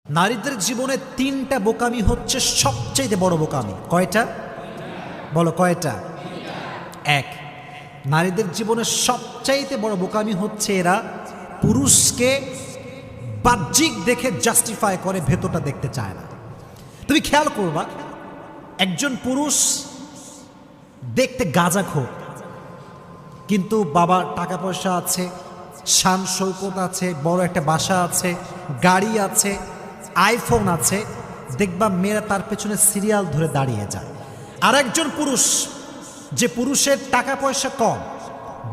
নারীদের জীবনে তিনটা বোকামি হচ্ছে সবচেয়ে বড় বোকামি। কয়টা বলো, কয়টা? এক, নারীদের জীবনে সবচাইতে বড় বোকামি হচ্ছে এরা পুরুষকে বাহ্যিক দেখে জাস্টিফাই করে, ভেতরটা দেখতে চায় না। তুমি খেয়াল করবা, একজন পুরুষ দেখতে গাঁজাখোর, কিন্তু বাবার টাকা পয়সা আছে, শান শৌকত আছে, বড় একটা বাসা আছে, গাড়ি আছে, আইফোন আছে, দেখবা মেয়েরা তার পেছনে সিরিয়াল ধরে দাঁড়িয়ে যায়। আর একজন পুরুষ, যে পুরুষের টাকা পয়সা কম,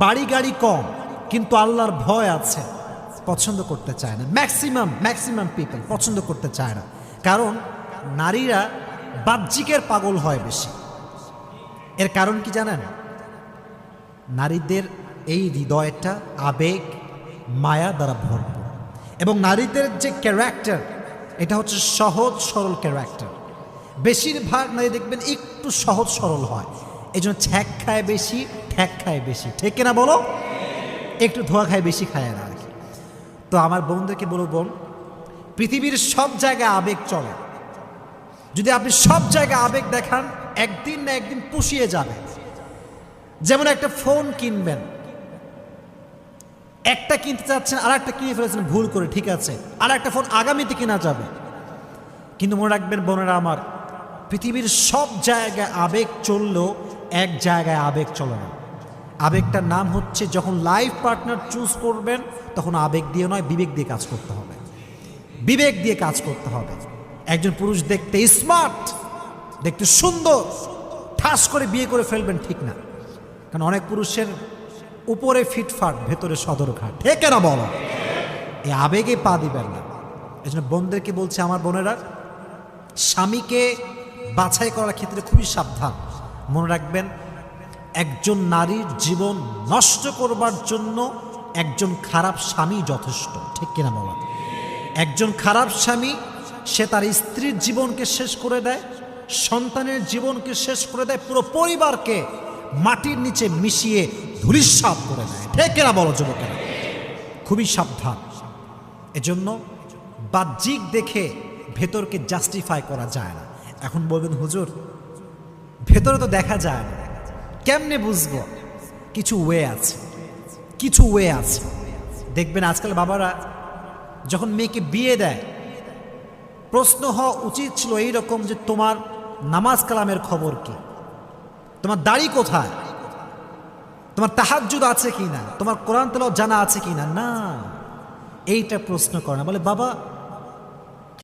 বাড়ি গাড়ি কম, কিন্তু আল্লাহর ভয় আছে, পছন্দ করতে চায় না। ম্যাক্সিমাম পিপল পছন্দ করতে চায় না, কারণ নারীরা বাহ্যিকের পাগল হয় বেশি। এর কারণ কি জানেন? নারীদের এই হৃদয়টা আবেগ মায়া দ্বারা ভরপুর, এবং নারীদের যে ক্যারেক্টার, এটা হচ্ছে সহজ সরল ক্যারেক্টার। বেশিরভাগ নারী দেখবেন একটু সহজ সরল হয়, এই জন্য ছ্যাক খায় বেশি, ঠ্যাক খায় বেশি, ঠিক কিনা বলো? একটু ধোয়া খায় বেশি, খায় না আর কি। তো আমার বোনদেরকে বলবো, বোন, পৃথিবীর সব জায়গায় আবেগ চলে। যদি আপনি সব জায়গায় আবেগ দেখান, একদিন না একদিন পুষিয়ে যাবে। যেমন একটা ফোন কিনবেন, একটা কিনতে চাচ্ছেন, আর একটা কিনে ফেলেছেন ভুল করে, ঠিক আছে, আর একটা ফোন আগামীতে কেনা যাবে। কিন্তু মনে রাখবেন বোনেরা আমার, পৃথিবীর সব জায়গায় আবেগ চললেও এক জায়গায় আবেগ চলে না। আবেগটার নাম হচ্ছে, যখন লাইফ পার্টনার চুজ করবেন, তখন আবেগ দিয়ে নয়, বিবেক দিয়ে কাজ করতে হবে। বিবেক দিয়ে কাজ করতে হবে। একজন পুরুষ দেখতে স্মার্ট, দেখতে সুন্দর, ঠাস করে বিয়ে করে ফেলবেন, ঠিক না। কারণ অনেক পুরুষের উপরে ফিটফাট, ভেতরে সদরঘাট, ঠিক না বলো? এই আবেগে পা দিবেন না। এই জন্য বোনদেরকে বলছে, আমার বোনেরা, স্বামীকে বাছাই করার ক্ষেত্রে খুবই সাবধান। মনে রাখবেন, একজন নারীর জীবন নষ্ট করবার জন্য একজন খারাপ স্বামী যথেষ্ট, ঠিক কিনা বলো? একজন খারাপ স্বামী, সে তার স্ত্রীর জীবনকে শেষ করে দেয়, সন্তানের জীবনকে শেষ করে দেয়, পুরো পরিবারকে মাটির নিচে মিশিয়ে ধূলিসাৎ করে দেয়, ঠিক কিনা বলো যুবকেরা? খুবই সাবধান। এজন্য বাহ্যিক দেখে ভেতরকে জাস্টিফাই করা যায় না। এখন বলবেন, হুজুর, ভেতরে তো দেখা যায় না, কেমনে বুঝবো? কিছু ওয়ে আছে, কিছু ওয়ে আছে। দেখবেন আজকাল বাবারা যখন মেয়েকে বিয়ে দেয়, প্রশ্ন হওয়া উচিত ছিল এইরকম যে, তোমার নামাজ কালামের খবর কি? তোমার দাড়ি কোথায়? তোমার তাহাজ্জুদ আছে কিনা? তোমার কোরআন তেলাওয়াত জানা আছে কিনা? না, এইটা প্রশ্ন করে না। বলে, বাবা